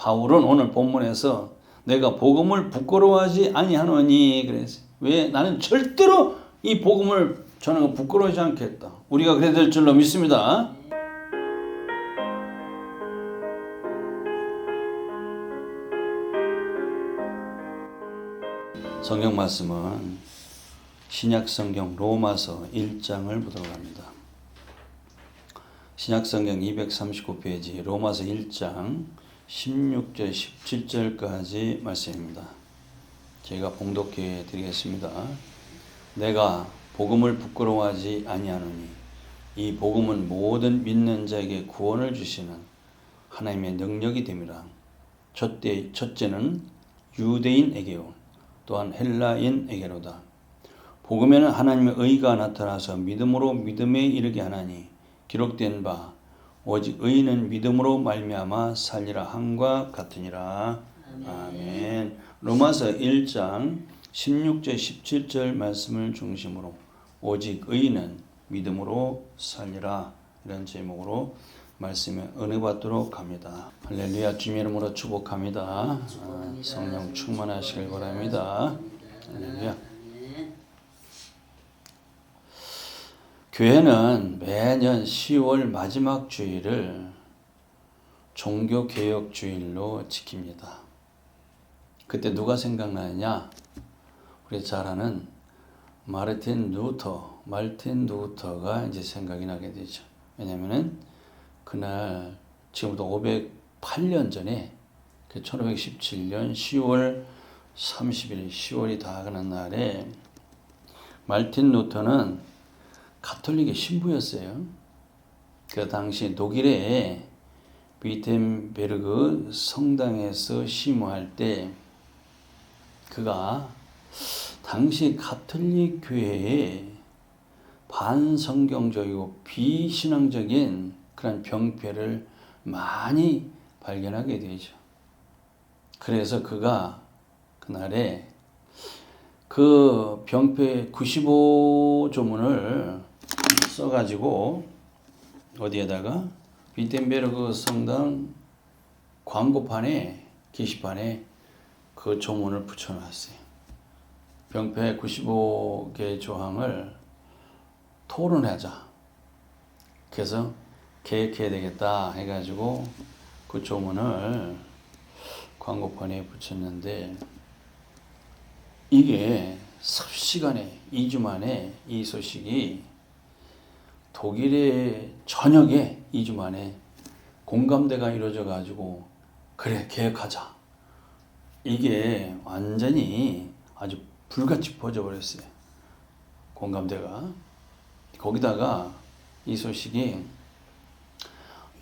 바울은 오늘 본문에서 내가 복음을 부끄러워하지 아니하노니 그래서 왜 나는 절대로 이 복음을 전하는 거 부끄러워하지 않겠다. 우리가 그래야 될 줄로 믿습니다. 성경 말씀은 신약성경 로마서 1장을 보도록 합니다. 신약성경 239페이지 로마서 1장 16절 17절까지 말씀입니다. 제가 봉독해 드리겠습니다. 내가 복음을 부끄러워하지 아니하노니 이 복음은 모든 믿는 자에게 구원을 주시는 하나님의 능력이 됨이라. 첫째는 유대인에게요 또한 헬라인에게로다. 복음에는 하나님의 의가 나타나서 믿음으로 믿음에 이르게 하나니 기록된 바 오직 의인은 믿음으로 말미암아 살리라 함과 같으니라. 아멘. 로마서 1장 16절 17절 말씀을 중심으로 오직 의인은 믿음으로 살리라 이런 제목으로 말씀에 은혜 받도록 합니다. 할렐루야. 주님 이름으로 축복합니다. 성령 충만하시길 바랍니다. 할렐루야. 교회는 매년 10월 마지막 주일을 종교개혁 주일로 지킵니다. 그때 누가 생각나느냐? 우리 잘 아는 마르틴 루터가 이제 생각이 나게 되죠. 왜냐면은 그날 지금부터 508년 전에 1517년 10월 30일 10월이 다 가는 날에 마르틴 루터는 가톨릭의 신부였어요. 그 당시 독일의 비텐베르그 성당에서 심호할 때 그가 당시 가톨릭 교회에 반성경적이고 비신앙적인 그런 병폐를 많이 발견하게 되죠. 그래서 그가 그날에 그 병폐 95조문을 써가지고 어디에다가 비텐베르그 성당 광고판에 게시판에 그 조문을 붙여놨어요. 병폐 95개 조항을 토론하자. 그래서 계획해야 되겠다 해가지고 그 조문을 광고판에 붙였는데 이게 삽시간에 2주 만에 이 소식이 독일의 전역에 2주 만에 공감대가 이루어져 가지고 그래 계획하자. 이게 완전히 아주 불같이 퍼져버렸어요. 공감대가. 거기다가 이 소식이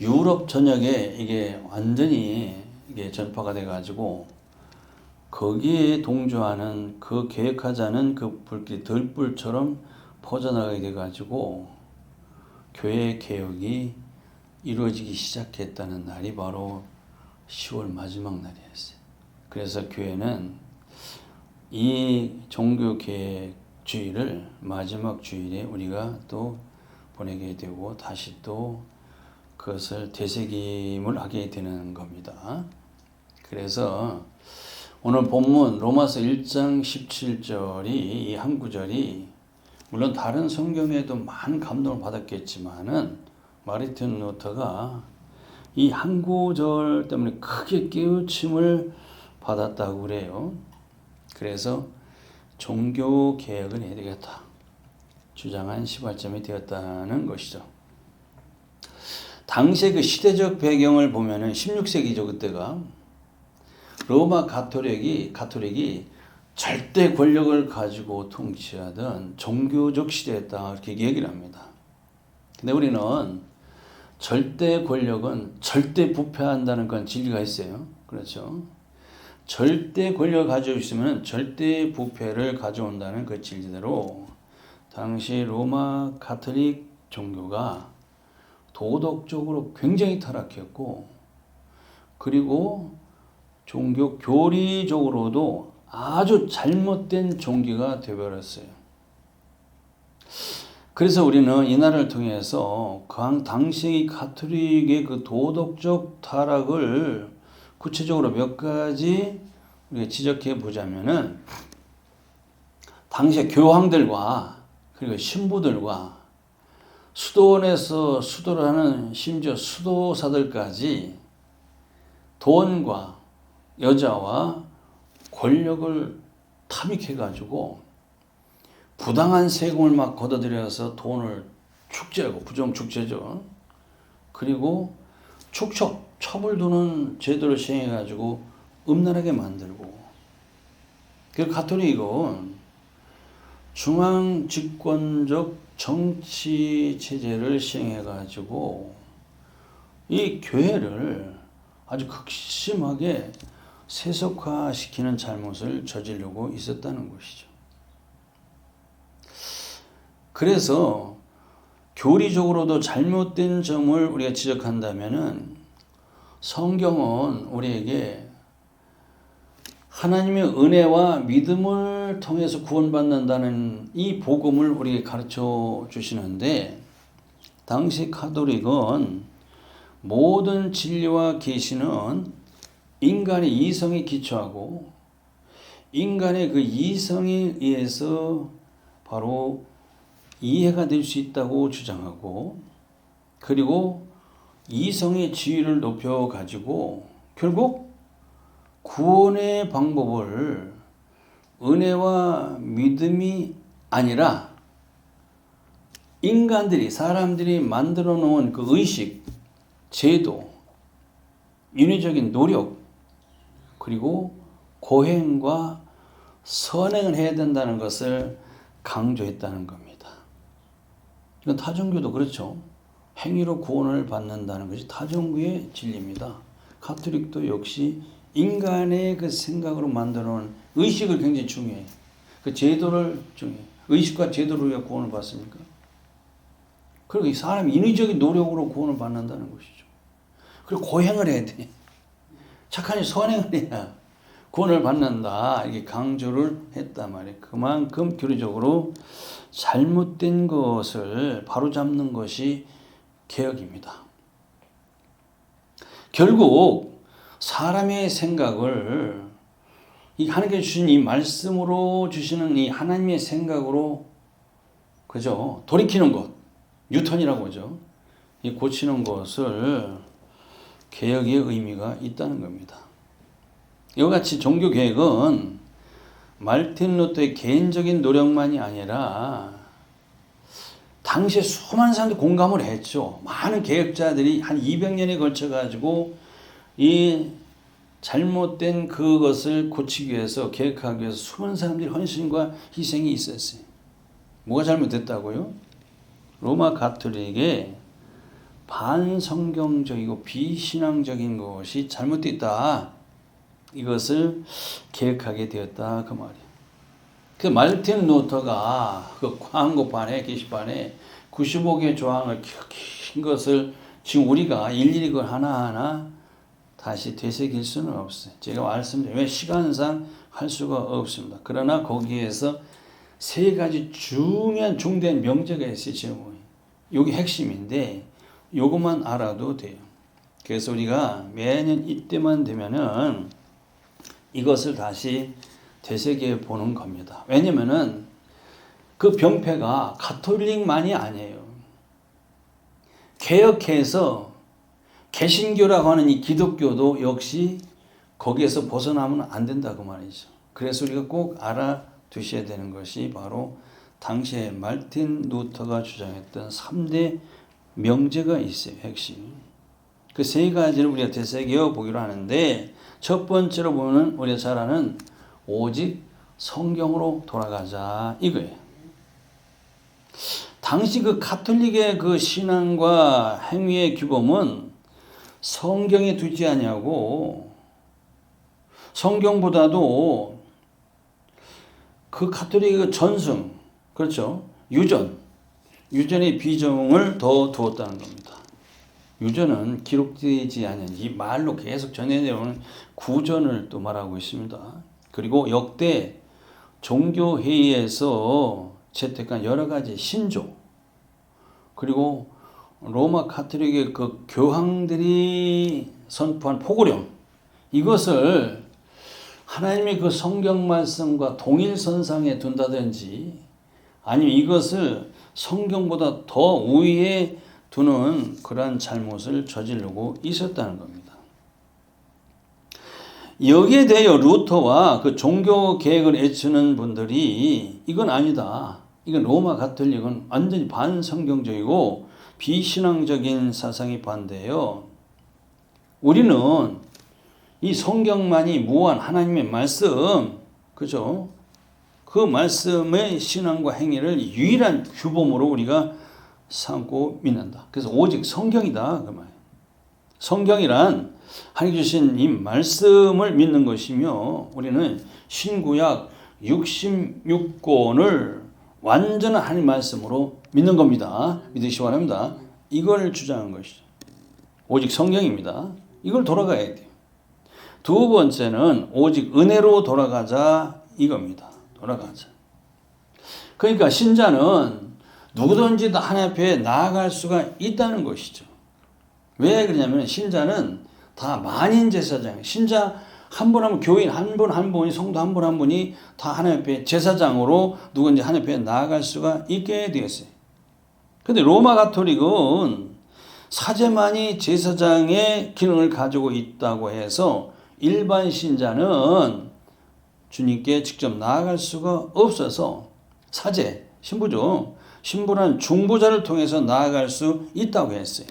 유럽 전역에 이게 완전히 이게 전파가 돼 가지고 거기에 동조하는 그 계획하자는 그 불길이 들불처럼 퍼져나가게 돼 가지고 교회 개혁이 이루어지기 시작했다는 날이 바로 10월 마지막 날이었어요. 그래서 교회는 이 종교개혁 주일을 마지막 주일에 우리가 또 보내게 되고 다시 또 그것을 되새김을 하게 되는 겁니다. 그래서 오늘 본문 로마서 1장 17절이 이 한 구절이 물론 다른 성경에도 많은 감동을 받았겠지만은 마르틴 루터가 이 한 구절 때문에 크게 깨우침을 받았다고 그래요. 그래서 종교 개혁을 해야 되겠다 주장한 시발점이 되었다는 것이죠. 당시의 그 시대적 배경을 보면은 16세기죠. 그때가 로마 가톨릭이 절대 권력을 가지고 통치하던 종교적 시대였다 이렇게 얘기를 합니다. 근데 우리는 절대 권력은 절대 부패한다는 건 진리가 있어요. 그렇죠? 절대 권력을 가지고 있으면 절대 부패를 가져온다는 그 진리대로 당시 로마 가톨릭 종교가 도덕적으로 굉장히 타락했고 그리고 종교 교리적으로도 아주 잘못된 종교가 되어버렸어요. 그래서 우리는 이날을 통해서 그 당시 가톨릭의 그 도덕적 타락을 구체적으로 몇 가지 우리가 지적해 보자면은 당시에 교황들과 그리고 신부들과 수도원에서 수도를 하는 심지어 수도사들까지 돈과 여자와 권력을 탐닉해 가지고 부당한 세금을 막 걷어들여서 돈을 축제하고 부정축제죠. 그리고 축척 첩을 두는 제도를 시행해 가지고 음란하게 만들고, 그 가톨릭은 중앙 집권적 정치 체제를 시행해 가지고 이 교회를 아주 극심하게 세속화시키는 잘못을 저지르고 있었다는 것이죠. 그래서 교리적으로도 잘못된 점을 우리가 지적한다면은 성경은 우리에게 하나님의 은혜와 믿음을 통해서 구원받는다는 이 복음을 우리에게 가르쳐 주시는데, 당시 가톨릭은 모든 진리와 계시는 인간의 이성에 기초하고 인간의 그 이성에 의해서 바로 이해가 될 수 있다고 주장하고, 그리고 이성의 지위를 높여 가지고 결국 구원의 방법을 은혜와 믿음이 아니라 인간들이, 사람들이 만들어 놓은 그 의식, 제도, 인위적인 노력, 그리고 고행과 선행을 해야 된다는 것을 강조했다는 겁니다. 이건 타종교도 그렇죠. 행위로 구원을 받는다는 것이 타종교의 진리입니다. 가톨릭도 역시 인간의 그 생각으로 만들어 놓은 의식을 굉장히 중요해요. 그 제도를 중요해요. 의식과 제도로 우리가 구원을 받습니까? 그리고 이 사람이 인위적인 노력으로 구원을 받는다는 것이죠. 그리고 고행을 해야 돼. 착한 일 선행을 해야 구원을 받는다. 이게 강조를 했단 말이에요. 그만큼 교리적으로 잘못된 것을 바로잡는 것이 개혁입니다. 결국 사람의 생각을 이 하나님께 주신 이 말씀으로 주시는 이 하나님의 생각으로, 그죠? 돌이키는 것, 뉴턴이라고 하죠. 이 고치는 것을 개혁의 의미가 있다는 겁니다. 이와 같이 종교 개혁은 말틴 루터의 개인적인 노력만이 아니라 당시에 수많은 사람들이 공감을 했죠. 많은 개혁자들이 한 200년에 걸쳐 가지고 이 잘못된 그것을 고치기 위해서, 개혁하기 위해서 수많은 사람들이 헌신과 희생이 있었어요. 뭐가 잘못됐다고요? 로마 가톨릭의 반성경적이고 비신앙적인 것이 잘못됐다. 이것을 개혁하게 되었다. 그 말이에요. 그 말틴 루터가 그 광고판에, 게시판에 95개의 조항을 긴 것을 지금 우리가 일일이 그걸 하나하나 다시 되새길 수는 없어요. 제가 말씀드린 왜 시간상 할 수가 없습니다. 그러나 거기에서 세 가지 중요한 중대한 명제가 있어요. 제목이. 이게 핵심인데 이것만 알아도 돼요. 그래서 우리가 매년 이때만 되면은 이것을 다시 되새겨 보는 겁니다. 왜냐면은 그 병폐가 가톨릭만이 아니에요. 개혁해서 개신교라고 하는 이 기독교도 역시 거기에서 벗어나면 안 된다고 말이죠. 그래서 우리가 꼭 알아두셔야 되는 것이 바로 당시에 말틴 루터가 주장했던 3대 명제가 있어요. 핵심. 그 세 가지를 우리가 되새겨 보기로 하는데, 첫 번째로 보면 우리가 잘 아는 오직 성경으로 돌아가자 이거예요. 당시 그 가톨릭의 그 신앙과 행위의 규범은 성경에 두지 아니하고 성경보다도 그 가톨릭의 전승, 그렇죠? 유전의 비중을 더 두었다는 겁니다. 유전은 기록되지 않은 이 말로 계속 전해내오는 구전을 또 말하고 있습니다. 그리고 역대 종교회의에서 채택한 여러 가지 신조, 그리고 로마 가톨릭의 그 교황들이 선포한 포고령, 이것을 하나님의 그 성경 말씀과 동일선상에 둔다든지 아니면 이것을 성경보다 더 우위에 두는 그러한 잘못을 저지르고 있었다는 겁니다. 여기에 대하여 루터와 그 종교 개혁을 애쓰는 분들이 이건 아니다. 이건 로마 가톨릭은 완전히 반성경적이고 비신앙적인 사상이 반대예요. 우리는 이 성경만이 무한 하나님의 말씀, 그죠? 그 말씀의 신앙과 행위를 유일한 규범으로 우리가 삼고 믿는다. 그래서 오직 성경이다 그 말이에요. 성경이란 하나님 주신 이 말씀을 믿는 것이며 우리는 신구약 66권을 완전한 하나님 말씀으로 믿는 겁니다. 믿으시기 바랍니다. 이걸 주장한 것이죠. 오직 성경입니다. 이걸 돌아가야 돼요. 두 번째는 오직 은혜로 돌아가자 이겁니다. 돌아가자. 그러니까 신자는 누구든지 다 하나님 앞에 나아갈 수가 있다는 것이죠. 왜 그러냐면 신자는 다 만인 제사장, 신자 한 분 한 분, 교인 한 분 한 분이, 성도 한 분 한 분이 다 하나님 앞에 제사장으로 누군지 하나님 앞에 나아갈 수가 있게 되었어요. 그런데 로마 가톨릭은 사제만이 제사장의 기능을 가지고 있다고 해서 일반 신자는 주님께 직접 나아갈 수가 없어서 사제, 신부죠. 신부는 중보자를 통해서 나아갈 수 있다고 했어요.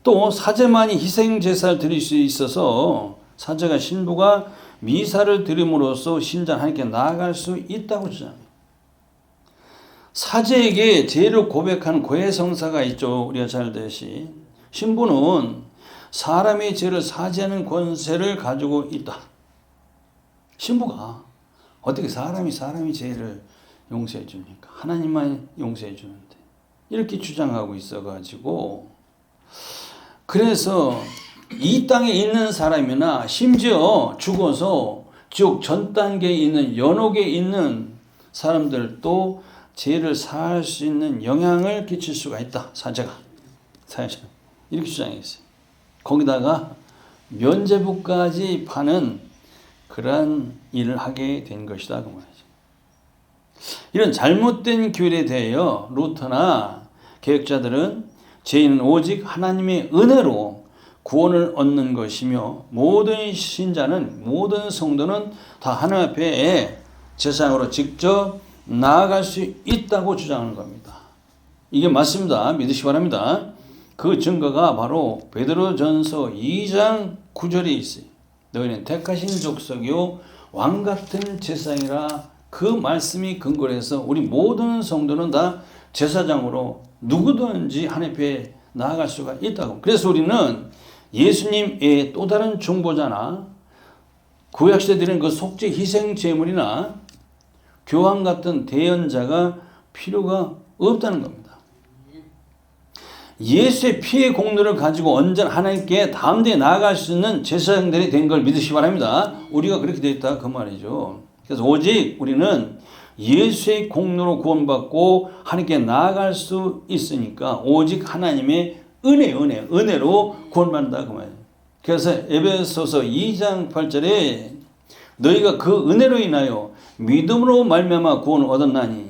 또 사제만이 희생 제사를 드릴 수 있어서 사제가 신부가 미사를 드림으로써 신자 하나님께 나아갈 수 있다고 주장해요. 사제에게 죄를 고백하는 고해성사가 있죠. 우리가 잘 아듯이 신부는 사람의 죄를 사죄하는 권세를 가지고 있다. 신부가 어떻게 사람이 죄를 용서해 줍니까? 하나님만 용서해 주는데 이렇게 주장하고 있어가지고 그래서 이 땅에 있는 사람이나 심지어 죽어서 지옥 전 단계에 있는 연옥에 있는 사람들도 죄를 사할 수 있는 영향을 끼칠 수가 있다. 사제가 이렇게 주장했어요. 거기다가 면죄부까지 파는 그러한 일을 하게 된 것이다 그 말이죠. 이런 잘못된 규율에 대하여 루터나 개혁자들은 죄인은 오직 하나님의 은혜로 구원을 얻는 것이며 모든 신자는 모든 성도는 다 하나님 앞에 제사장으로 직접 나아갈 수 있다고 주장하는 겁니다. 이게 맞습니다. 믿으시기 바랍니다. 그 증거가 바로 베드로전서 2장 9절에 있어요. 너희는 택하신 족속이요 왕같은 제사장이라 그 말씀이 근거로 해서 우리 모든 성도는 다 제사장으로 누구든지 하나님 앞에 나아갈 수가 있다고. 그래서 우리는 예수님의 또 다른 중보자나 구약시대 드린 그 속죄 희생 제물이나 교황 같은 대언자가 필요가 없다는 겁니다. 예수의 피의 공로를 가지고 언제나 하나님께 담대히 나아갈 수 있는 제사장들이 된 걸 믿으시기 바랍니다. 우리가 그렇게 되어 있다 그 말이죠. 그래서 오직 우리는 예수의 공로로 구원받고 하나님께 나아갈 수 있으니까 오직 하나님의 은혜로 구원받는다 그 말이에요. 그래서 에베소서 2장 8절에 너희가 그 은혜로 인하여 믿음으로 말미암아 구원을 얻었나니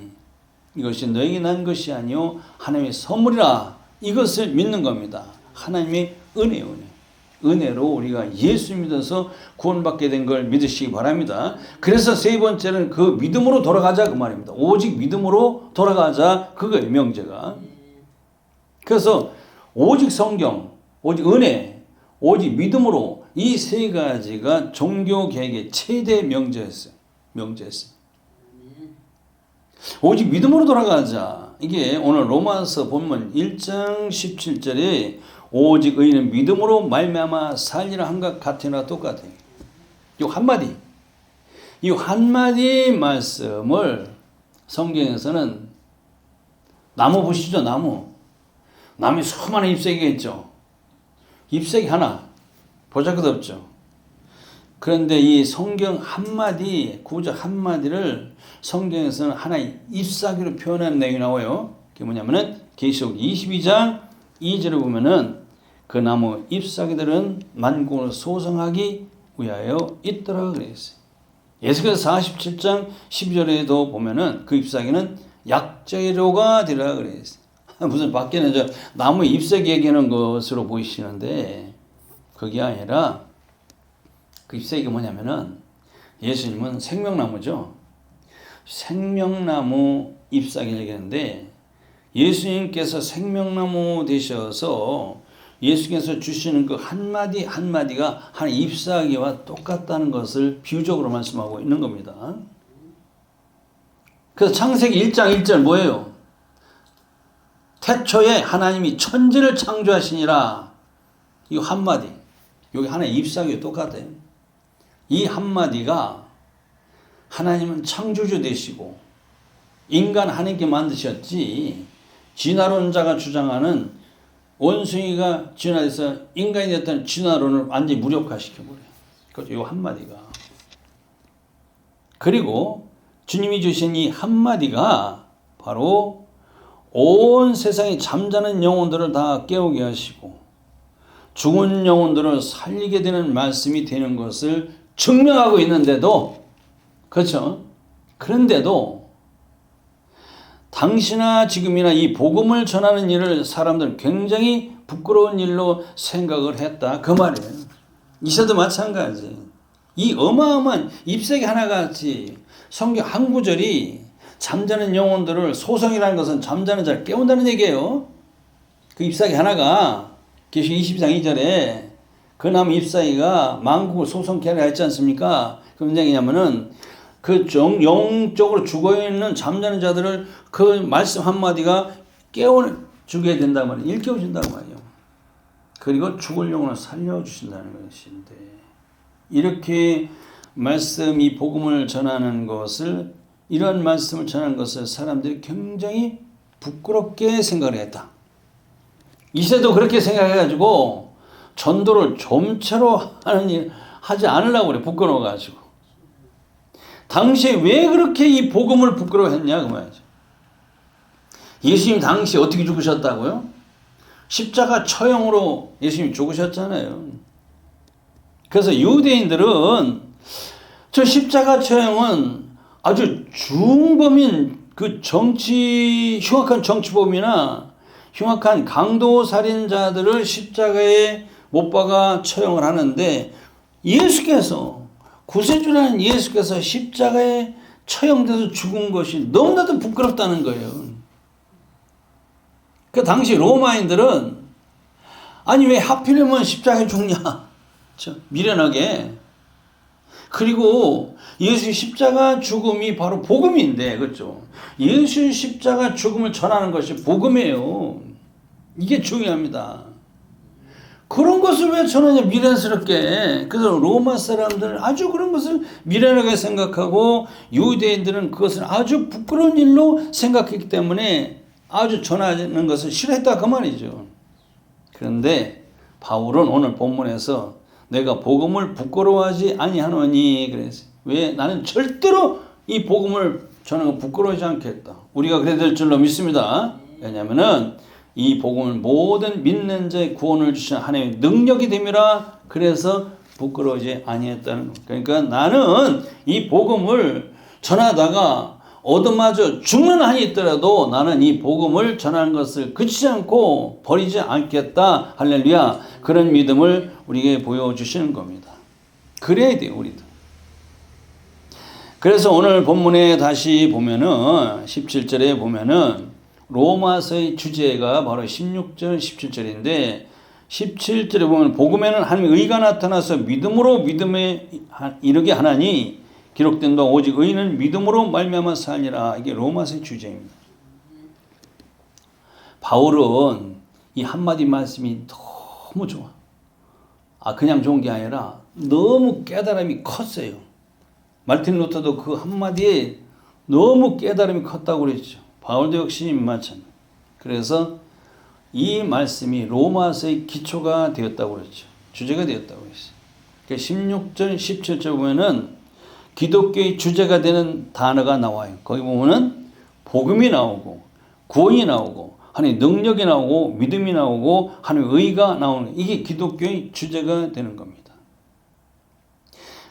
이것이 너희에게 난 것이 아니요 하나님의 선물이라. 이것을 믿는 겁니다. 하나님의 은혜로 우리가 예수 믿어서 구원받게 된 걸 믿으시기 바랍니다. 그래서 세 번째는 그 믿음으로 돌아가자 그 말입니다. 오직 믿음으로 돌아가자 그거예요. 명제가. 그래서 오직 성경, 오직 은혜, 오직 믿음으로 이 세 가지가 종교 개혁의 최대 명제였어요. 오직 믿음으로 돌아가자. 이게 오늘 로마서 본문 1장 17절에 오직 의인은 믿음으로 말미암아 살리라 한 것 같으나 똑같아요. 이 한마디 말씀을 성경에서는 나무 보시죠. 나무에 수많은 잎사귀가 있죠. 잎사귀 하나 보잘것없죠. 그런데 이 성경 한마디, 구절 한마디를 성경에서는 하나의 잎사귀로 표현하는 내용이 나와요. 그게 뭐냐면은 계시록 22장 2절에 보면은 그 나무 잎사귀들은 만국을 소성하기 위하여 있더라 그랬어요. 에스겔서 47장 12절에도 보면은 그 잎사귀는 약재료가 되라 그랬어요. 무슨 밖에는 저 나무 잎사귀 얘기하는 것으로 보이시는데 그게 아니라 그 잎사귀가 뭐냐면은 예수님은 생명나무죠. 생명나무 잎사귀를 얘기하는데 예수님께서 생명나무 되셔서 예수께서 주시는 그 한마디 한마디가 한 잎사귀와 똑같다는 것을 비유적으로 말씀하고 있는 겁니다. 그래서 창세기 1장 1절 뭐예요? 태초에 하나님이 천지를 창조하시니라. 이 한마디. 여기 하나의 잎사귀와 똑같아요. 이 한마디가 하나님은 창조주 되시고 인간 하나님께 만드셨지 진화론자가 주장하는 원숭이가 진화해서 인간이 됐다는 진화론을 완전히 무력화시켜버려요. 그렇죠. 이 한마디가. 그리고 주님이 주신 이 한마디가 바로 온 세상에 잠자는 영혼들을 다 깨우게 하시고 죽은 영혼들을 살리게 되는 말씀이 되는 것을 증명하고 있는데도 그렇죠. 그런데도 당시나 지금이나 이 복음을 전하는 일을 사람들은 굉장히 부끄러운 일로 생각을 했다. 그 말이에요. 이새도 마찬가지. 이 어마어마한 잎사귀 하나같이 성경 한 구절이 잠자는 영혼들을 소성이라는 것은 잠자는 자를 깨운다는 얘기예요. 그 잎사귀 하나가 계시록 22장 2절에 그 나무 잎사귀가 만국을 소성케 하려 했지 않습니까? 그 문장이 뭐냐면은 그 영적으로 죽어있는 잠자는 자들을 그 말씀 한마디가 깨워주게 된단 말이에요. 일깨워준단 말이에요. 그리고 죽을 영혼을 살려주신다는 것인데 이렇게 말씀, 이 복음을 전하는 것을 이런 말씀을 전하는 것을 사람들이 굉장히 부끄럽게 생각을 했다. 이새도 그렇게 생각해가지고 전도를 좀처로 하지 않으려고 그래. 부끄러워가지고. 당시에 왜 그렇게 이 복음을 부끄러워했냐 그 말이죠. 예수님 당시 어떻게 죽으셨다고요? 십자가 처형으로 예수님 죽으셨잖아요. 그래서 유대인들은 저 십자가 처형은 아주 중범인 그 흉악한 정치범이나 흉악한 강도살인자들을 십자가에 못 박아 처형을 하는데 예수께서 구세주라는 예수께서 십자가에 처형돼서 죽은 것이 너무나도 부끄럽다는 거예요. 그 당시 로마인들은 아니 왜 하필이면 십자가에 죽냐 미련하게. 그리고 예수 십자가 죽음이 바로 복음인데 그렇죠. 예수 십자가 죽음을 전하는 것이 복음이에요. 이게 중요합니다. 그런 것을 왜 전하냐 미련스럽게. 그래서 로마 사람들은 아주 그런 것을 미련하게 생각하고 유대인들은 그것을 아주 부끄러운 일로 생각했기 때문에 아주 전하는 것을 싫어했다 그 말이죠. 그런데 바울은 오늘 본문에서 내가 복음을 부끄러워하지 아니하노니 그래서 왜 나는 절대로 이 복음을 전하는 거 부끄러워하지 않겠다. 우리가 그래야 될 줄로 믿습니다. 왜냐하면은 이 복음을 모든 믿는 자의 구원을 주신 하나님의 능력이 됨이라. 그래서 부끄러워하지 아니했다는 것. 그러니까 나는 이 복음을 전하다가 얻어맞아 죽는 한이 있더라도 나는 이 복음을 전하는 것을 그치지 않고 버리지 않겠다. 할렐루야. 그런 믿음을 우리에게 보여주시는 겁니다. 그래야 돼요, 우리도. 그래서 오늘 본문에 다시 보면은 17절에 보면은 로마서의 주제가 바로 16절, 17절인데 17절에 보면 복음에는 하나님의 의가 나타나서 믿음으로 믿음에 이르게 하나니 기록된 바 오직 의인은 믿음으로 말미암아 살리라. 이게 로마서의 주제입니다. 바울은 이 한마디 말씀이 너무 좋아. 그냥 좋은 게 아니라 너무 깨달음이 컸어요. 마르틴 루터도 그 한마디에 너무 깨달음이 컸다고 그랬죠. 바울도 역시 마찬가지. 그래서 이 말씀이 로마서의 기초가 되었다고 그랬죠. 주제가 되었다고 그랬어요. 16절, 17절 보면은 기독교의 주제가 되는 단어가 나와요. 거기 보면은 복음이 나오고 구원이 나오고 하나님의 능력이 나오고 믿음이 나오고 하나님의 의가 나오는 이게 기독교의 주제가 되는 겁니다.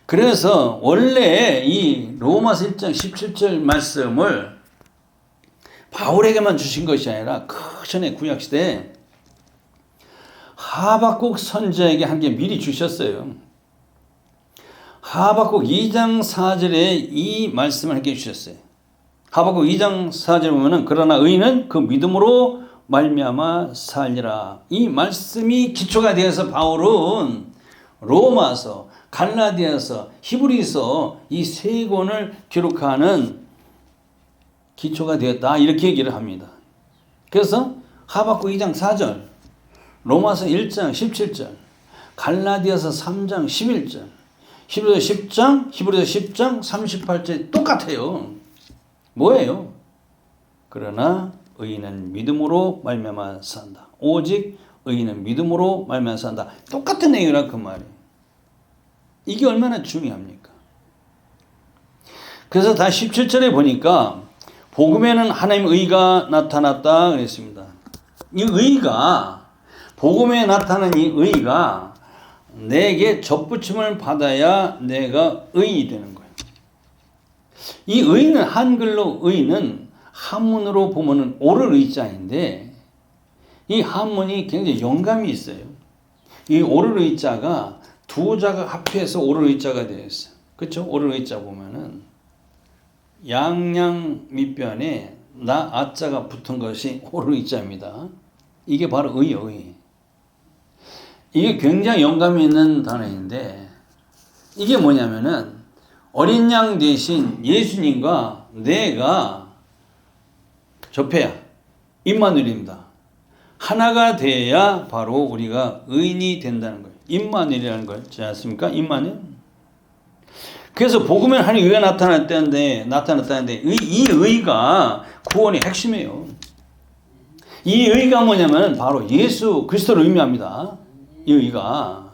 그래서 원래 이 로마서 1장 17절 말씀을 바울에게만 주신 것이 아니라 그 전에 구약시대에 하박국 선지자에게 한 게 미리 주셨어요. 하박국 2장 4절에 이 말씀을 하게 주셨어요. 하박국 2장 4절에 보면은 그러나 의인은 그 믿음으로 말미암아 살리라. 이 말씀이 기초가 되어서 바울은 로마서, 갈라디아서, 히브리서 이 세 권을 기록하는 기초가 되었다. 이렇게 얘기를 합니다. 그래서 하박국 2장 4절, 로마서 1장 17절, 갈라디아서 3장 11절, 히브리서 10장 38절 똑같아요. 뭐예요? 그러나 의인은 믿음으로 말미암아 산다. 오직 의인은 믿음으로 말미암아 산다. 똑같은 내용이라 그 말이에요. 이게 얼마나 중요합니까? 그래서 다 17절에 보니까 복음에는 하나님의 의가 나타났다 그랬습니다. 이 의가 복음에 나타나는 이 의가 내게 접붙임을 받아야 내가 의인이 되는 거예요. 이 의는 한글로 의는 한문으로 보면은 오를 의자인데 이 한문이 굉장히 영감이 있어요. 이 오를 의자가 두 자가 합해서 오를 의자가 되어 있어요. 그렇죠? 오를 의자 보면은 양양 밑변에 나 아자가 붙은 것이 오를 의자입니다. 이게 바로 의요, 의. 이게 굉장히 영감이 있는 단어인데 이게 뭐냐면은 어린 양 대신 예수님과 내가 접해야 임마누엘입니다. 하나가 돼야 바로 우리가 의인이 된다는 거예요. 임마누엘이라는 거 있지 않습니까? 임마누엘. 그래서 복음에 하나님의 의가 나타났다는데 이 의가 구원의 핵심이에요. 이 의가 뭐냐면 바로 예수 그리스도를 의미합니다. 이 의가.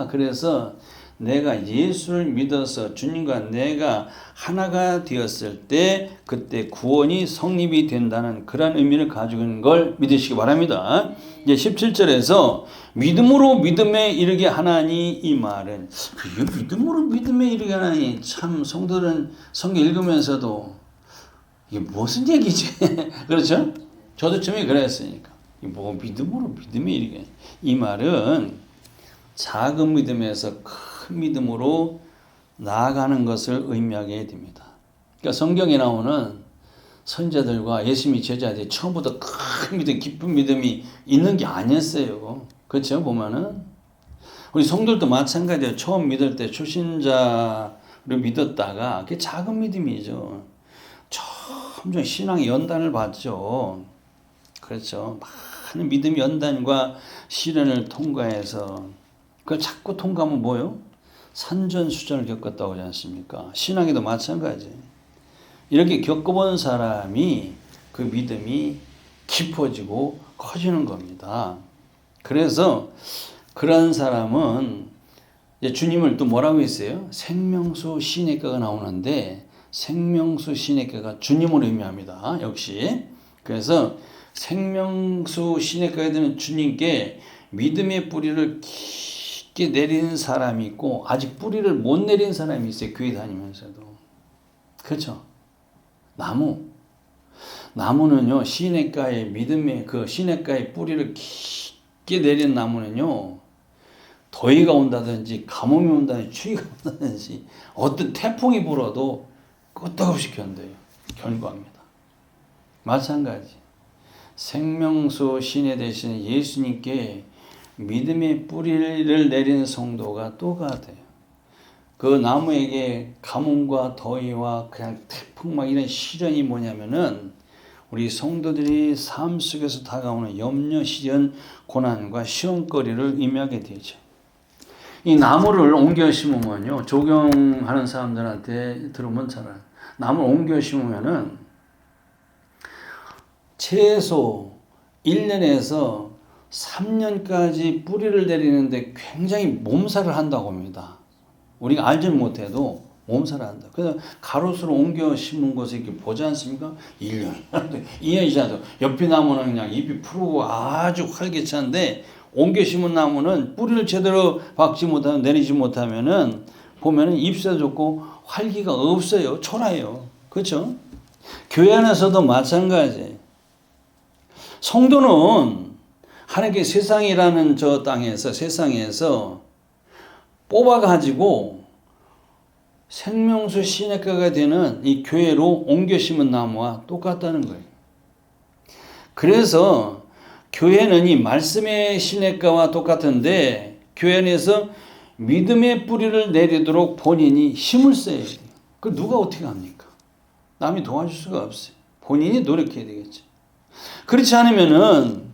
그래서 내가 예수를 믿어서 주님과 내가 하나가 되었을 때 그때 구원이 성립이 된다는 그런 의미를 가지고 있는 걸 믿으시기 바랍니다. 이제 17절에서 믿음으로 믿음에 이르게 하나니 이 말은 믿음으로 믿음에 이르게 하나니 참 성도들은 성경 읽으면서도 이게 무슨 얘기지? 그렇죠? 저도 처음에 그랬으니까 뭐 믿음으로 믿음에 이르게 이 말은 작은 믿음에서 큰 믿음으로 나아가는 것을 의미하게 됩니다. 그러니까 성경에 나오는 선지자들과 예수님의 제자들이 처음부터 큰 믿음, 깊은 믿음이 있는 게 아니었어요. 그렇죠? 보면은 우리 성도들도 마찬가지예요. 처음 믿을 때 초신자를 믿었다가 그게 작은 믿음이죠. 점점 신앙의 연단을 받죠. 그렇죠? 많은 믿음의 연단과 시련을 통과해서 그걸 자꾸 통과하면 뭐요? 산전수전을 겪었다고 하지 않습니까? 신앙에도 마찬가지예요. 이렇게 겪어본 사람이 그 믿음이 깊어지고 커지는 겁니다. 그래서 그런 사람은 이제 주님을 또 뭐라고 했어요? 생명수 시내가가 나오는데 생명수 시내가가 주님을 의미합니다. 역시. 그래서 생명수 시내가에 드는 주님께 믿음의 뿌리를 깊게 내리는 사람이 있고 아직 뿌리를 못 내린 사람이 있어요. 교회 다니면서도. 그렇죠? 나무는요, 시냇가에 믿음의 그 시냇가에 뿌리를 깊게 내린 나무는요, 더위가 온다든지 가뭄이 온다든지 추위가 온다든지 어떤 태풍이 불어도 끄떡없이 견뎌요. 견고합니다. 마찬가지. 생명수 시내 대신 예수님께 믿음의 뿌리를 내리는 성도가 똑같아요. 그 나무에게 가뭄과 더위와 그냥 태풍 막 이런 시련이 뭐냐면은 우리 성도들이 삶 속에서 다가오는 염려, 시련, 고난과 시험거리를 의미하게 되죠. 이 나무를 옮겨 심으면요, 조경하는 사람들한테 들으면 잘 알아요. 나무를 옮겨 심으면은 최소 1년에서 3년까지 뿌리를 내리는데 굉장히 몸살을 한다고 합니다. 우리가 알지는 못해도 몸살을 한다. 그래서 가로수로 옮겨 심은 곳에 이렇게 보지 않습니까? 1년, 2년이 지나도 옆에 나무는 그냥 잎이 푸르고 아주 활기찬데 옮겨 심은 나무는 뿌리를 제대로 박지 못하면 내리지 못하면은 보면은 잎새 좋고 활기가 없어요. 초라해요. 그렇죠? 교회 안에서도 마찬가지. 성도는 하나님께 세상이라는 저 땅에서 세상에서 뽑아가지고 생명수 시냇가가 되는 이 교회로 옮겨 심은 나무와 똑같다는 거예요. 그래서 교회는 이 말씀의 시냇가와 똑같은데 교회 안에서 믿음의 뿌리를 내리도록 본인이 힘을 써야 돼요. 그걸 누가 어떻게 합니까? 남이 도와줄 수가 없어요. 본인이 노력해야 되겠죠. 그렇지 않으면은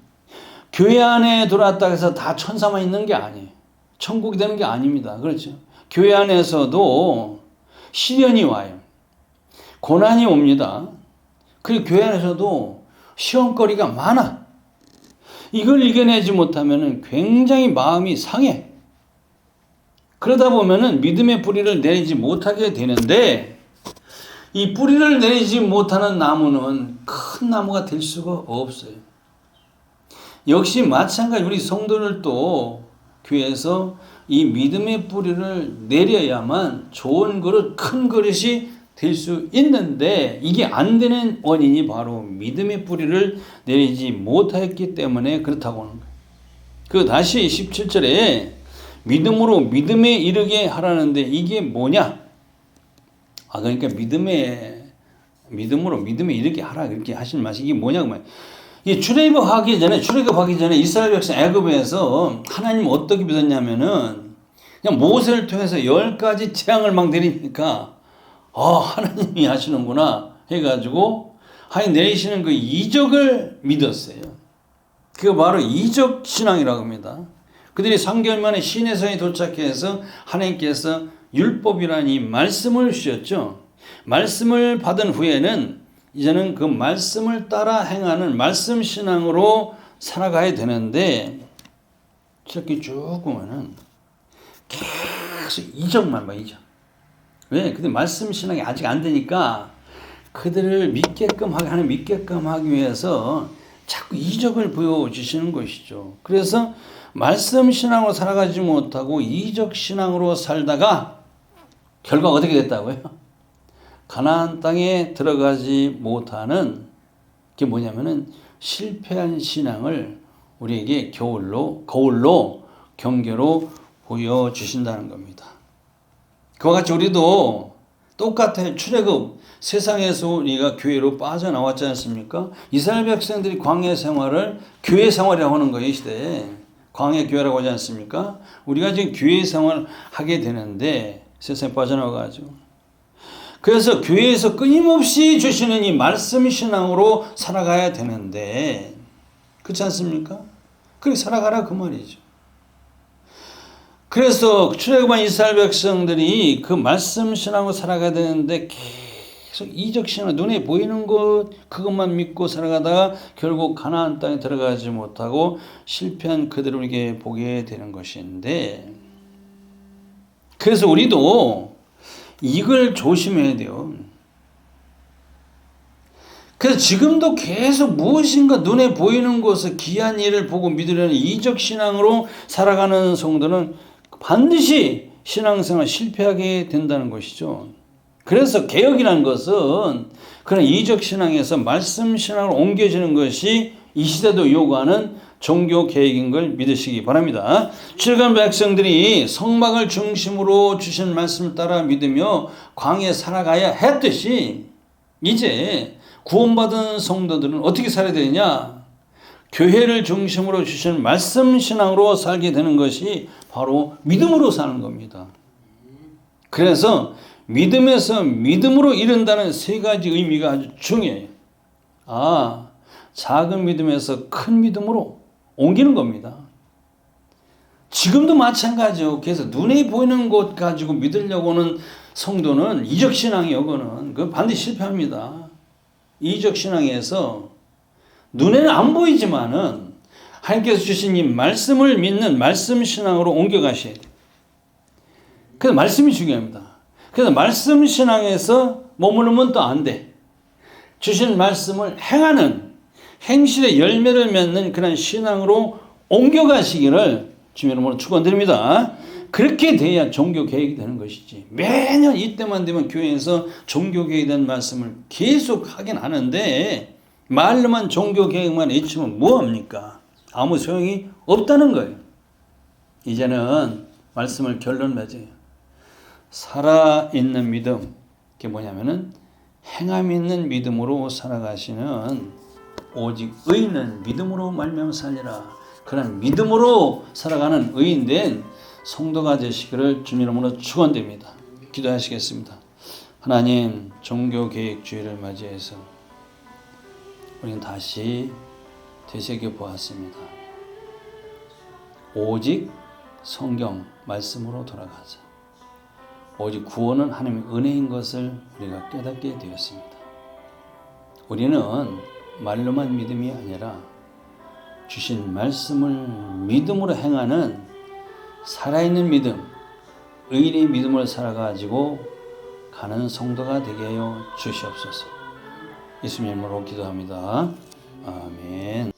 교회 안에 들어왔다 해서 다 천사만 있는 게 아니에요. 천국이 되는 게 아닙니다. 그렇죠? 교회 안에서도 시련이 와요. 고난이 옵니다. 그리고 교회 안에서도 시험거리가 많아. 이걸 이겨내지 못하면 굉장히 마음이 상해. 그러다 보면은 믿음의 뿌리를 내리지 못하게 되는데 이 뿌리를 내리지 못하는 나무는 큰 나무가 될 수가 없어요. 역시 마찬가지 우리 성도들도 교회에서 이 믿음의 뿌리를 내려야만 좋은 그릇, 큰 그릇이 될 수 있는데 이게 안 되는 원인이 바로 믿음의 뿌리를 내리지 못했기 때문에 그렇다고 하는 거예요. 그 다시 17절에 믿음으로 믿음에 이르게 하라는데 이게 뭐냐? 그러니까 믿음으로 믿음에 이르게 하라 그렇게 하시는 말씀 이게 뭐냐고 이 출애굽하기 전에 이스라엘 백성 애굽에서 하나님 어떻게 믿었냐면은 그냥 모세를 통해서 10가지 재앙을 막 내리니까 하나님이 하시는구나 해가지고 하나님 내리시는 그 이적을 믿었어요. 그게 바로 이적 신앙이라고 합니다. 그들이 3개월 만에 시내산에 도착해서 하나님께서 율법이라는 이 말씀을 주셨죠. 말씀을 받은 후에는 이제는 그 말씀을 따라 행하는 말씀 신앙으로 살아가야 되는데 이렇게 쭉 보면은 계속 이적만 봐, 이적. 왜? 근데 말씀 신앙이 아직 안 되니까 그들을 믿게끔 하기 위해서 자꾸 이적을 보여주시는 것이죠. 그래서 말씀 신앙으로 살아가지 못하고 이적 신앙으로 살다가 결과가 어떻게 됐다고요? 가나안 땅에 들어가지 못하는 게 뭐냐면은 실패한 신앙을 우리에게 거울로 경계로 보여주신다는 겁니다. 그와 같이 우리도 똑같아요. 출애굽 세상에서 우리가 교회로 빠져나왔지 않습니까? 이스라엘 백성들이 광야 생활을 교회 생활이라고 하는 거예요. 이 시대에 광야 교회라고 하지 않습니까? 우리가 지금 교회 생활을 하게 되는데 세상에 빠져나와가지고 그래서 교회에서 끊임없이 주시는 이 말씀 신앙으로 살아가야 되는데 그렇지 않습니까? 그렇게 살아가라 그 말이죠. 그래서 출애굽한 이스라엘 백성들이 그 말씀 신앙으로 살아가야 되는데 계속 이적 신앙 눈에 보이는 것 그것만 믿고 살아가다가 결국 가나안 땅에 들어가지 못하고 실패한 그들을 우리에게 보게 되는 것인데 그래서 우리도 이걸 조심해야 돼요. 그래서 지금도 계속 무엇인가 눈에 보이는 것을 귀한 일을 보고 믿으려는 이적 신앙으로 살아가는 성도는 반드시 신앙생활 실패하게 된다는 것이죠. 그래서 개혁이라는 것은 그런 이적 신앙에서 말씀 신앙으로 옮겨지는 것이 이 시대도 요구하는 종교 개혁인 걸 믿으시기 바랍니다. 출애굽 백성들이 성막을 중심으로 주신 말씀을 따라 믿으며 광야에 살아가야 했듯이 이제 구원받은 성도들은 어떻게 살아야 되느냐? 교회를 중심으로 주신 말씀 신앙으로 살게 되는 것이 바로 믿음으로 사는 겁니다. 그래서 믿음에서 믿음으로 이른다는 세 가지 의미가 아주 중요해요. 작은 믿음에서 큰 믿음으로 옮기는 겁니다. 지금도 마찬가지요. 그래서 눈에 보이는 것 가지고 믿으려고 하는 성도는 이적신앙이요. 그건 반드시 실패합니다. 이적신앙에서 눈에는 안 보이지만은 하나님께서 주신 이 말씀을 믿는 말씀 신앙으로 옮겨가셔야 돼요. 그래서 말씀이 중요합니다. 그래서 말씀 신앙에서 머무르면 또 안 돼. 주신 말씀을 행하는 행실의 열매를 맺는 그런 신앙으로 옮겨가시기를 주님 이름으로 축원드립니다. 그렇게 돼야 종교 개혁이 되는 것이지. 매년 이때만 되면 교회에서 종교 개혁에 대한 말씀을 계속 하긴 하는데 말로만 종교 개혁만 외치면 뭐합니까? 아무 소용이 없다는 거예요. 이제는 말씀을 결론 맺어요. 살아있는 믿음, 그게 뭐냐면은 행함 있는 믿음으로 살아가시는 오직 의인은 믿음으로 말미암아 살리라. 그런 믿음으로 살아가는 의인된 성도가 되시기를 주님 이름으로 축원드립니다. 기도하시겠습니다. 하나님, 종교개혁주의를 맞이해서 우리는 다시 되새겨 보았습니다. 오직 성경 말씀으로 돌아가자. 오직 구원은 하나님의 은혜인 것을 우리가 깨닫게 되었습니다. 우리는 말로만 믿음이 아니라 주신 말씀을 믿음으로 행하는 살아있는 믿음, 의인의 믿음을 살아가지고 가는 성도가 되게 하여 주시옵소서. 예수님 이름으로 기도합니다. 아멘.